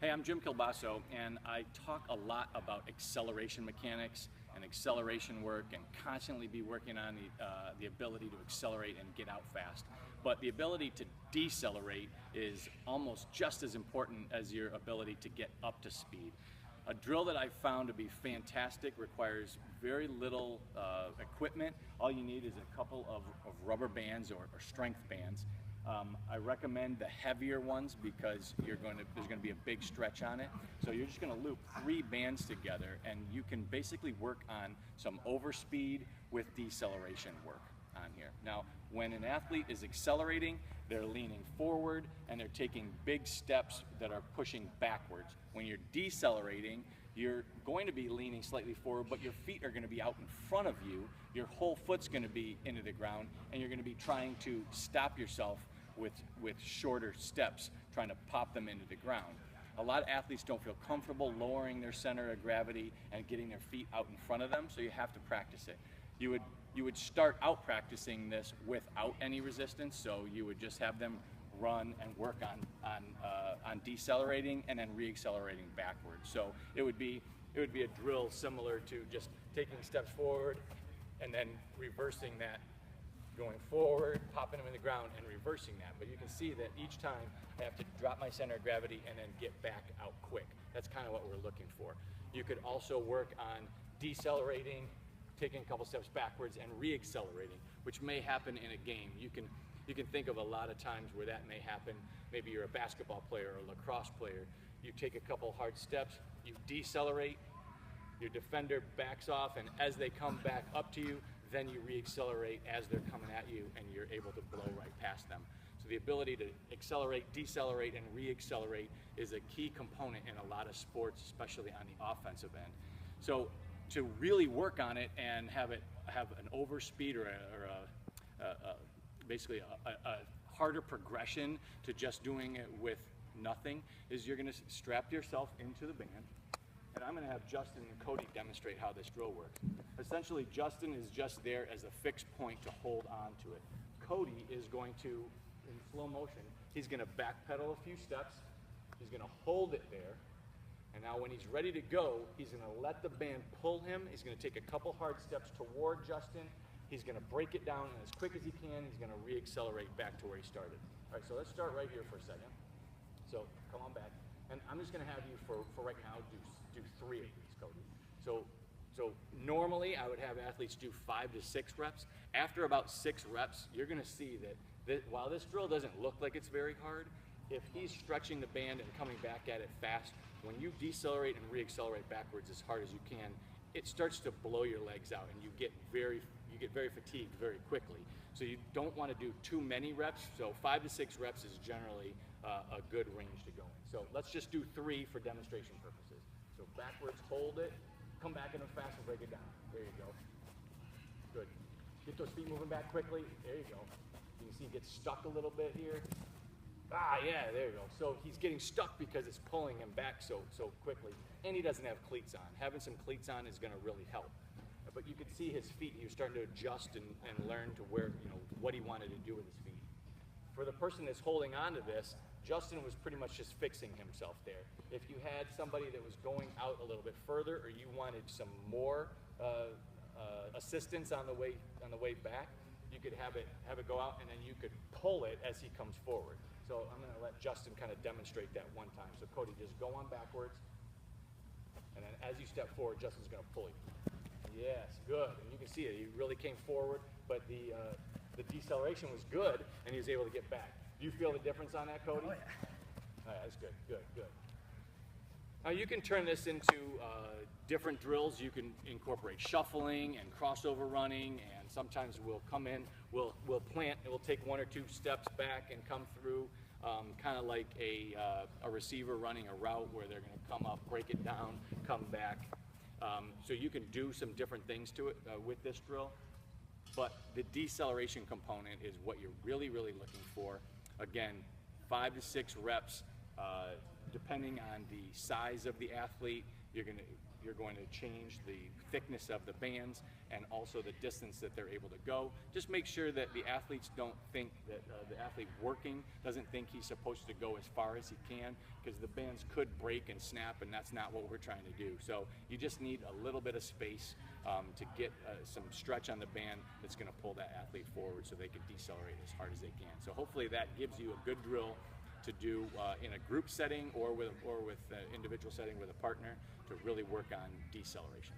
Hey, I'm Jim Kielbaso, and I talk a lot about acceleration mechanics and acceleration work, and constantly be working on the ability to accelerate and get out fast. But the ability to decelerate is almost just as important as your ability to get up to speed. A drill that I've found to be fantastic requires very little equipment. All you need is a couple of rubber bands or strength bands. I recommend the heavier ones because there's going to be a big stretch on it. So you're just going to loop 3 bands together, and you can basically work on some overspeed with deceleration work on here. Now, when an athlete is accelerating, they're leaning forward and they're taking big steps that are pushing backwards. When you're decelerating, you're going to be leaning slightly forward, but your feet are going to be out in front of you. Your whole foot's going to be into the ground, and you're going to be trying to stop yourself with shorter steps, trying to pop them into the ground. A lot of athletes don't feel comfortable lowering their center of gravity and getting their feet out in front of them, so you have to practice it. You would start out practicing this without any resistance, so you would just have them run and work on decelerating and then re-accelerating backwards. So it would be a drill similar to just taking steps forward and then reversing that, going forward, popping them in the ground and reversing that. But you can see that each time I have to drop my center of gravity and then get back out quick. That's kind of what we're looking for. You could also work on decelerating, taking a couple steps backwards and re-accelerating, which may happen in a game. You can think of a lot of times where that may happen. Maybe you're a basketball player or a lacrosse player. You take a couple hard steps, you decelerate, your defender backs off, and as they come back up to you, then you re-accelerate as they're coming at you, and you're able to blow right past them. So the ability to accelerate, decelerate, and re-accelerate is a key component in a lot of sports, especially on the offensive end. So to really work on it and have an overspeed or basically a harder progression to just doing it with nothing is you're going to strap yourself into the band. And I'm going to have Justin and Cody demonstrate how this drill works. Essentially, Justin is just there as a fixed point to hold on to it. Cody is going to, in slow motion, he's going to backpedal a few steps. He's going to hold it there. And now when he's ready to go, he's going to let the band pull him. He's going to take a couple hard steps toward Justin. He's going to break it down, and as quick as he can, he's going to re-accelerate back to where he started. All right, so let's start right here for a second. So come on back. And I'm just going to have you, for right now, do 3 of these, Cody. So normally I would have athletes do 5 to 6 reps. After about 6 reps, you're going to see that while this drill doesn't look like it's very hard, if he's stretching the band and coming back at it fast, when you decelerate and re-accelerate backwards as hard as you can, it starts to blow your legs out, and you get very fatigued very quickly. So you don't want to do too many reps. So 5 to 6 reps is generally a good range to go in. So let's just do 3 for demonstration purposes. So backwards, hold it, come back in them fast and break it down. There you go. Good. Get those feet moving back quickly. There you go. You can see he gets stuck a little bit here. Ah, yeah, there you go. So he's getting stuck because it's pulling him back so quickly, and he doesn't have cleats on. Having some cleats on is going to really help. But you could see his feet. He was starting to adjust and learn to where, what he wanted to do with his feet. For the person that's holding on to this, Justin was pretty much just fixing himself there. If you had somebody that was going out a little bit further, or you wanted some more assistance on the way back, you could have it go out, and then you could pull it as he comes forward. So I'm going to let Justin kind of demonstrate that one time. So Cody, just go on backwards, and then as you step forward, Justin's going to pull you. Yes, good. And you can see it. He really came forward, but the deceleration was good, and he was able to get back. Do you feel the difference on that, Cody? Oh, yeah. All right, that's good, good. Now you can turn this into different drills. You can incorporate shuffling and crossover running, and sometimes we'll come in, we'll plant, and we'll take 1 or 2 steps back and come through, kind of like a receiver running a route where they're going to come up, break it down, come back. So you can do some different things to it with this drill, but the deceleration component is what you're really looking for. Again, 5 to 6 reps, depending on the size of the athlete. You're going to change the thickness of the bands and also the distance that they're able to go. Just make sure that the athletes don't think that the athlete working doesn't think he's supposed to go as far as he can, because the bands could break and snap, and that's not what we're trying to do. So you just need a little bit of space to get some stretch on the band that's going to pull that athlete forward so they can decelerate as hard as they can. So hopefully that gives you a good drill to do in a group setting or with individual setting with a partner to really work on deceleration.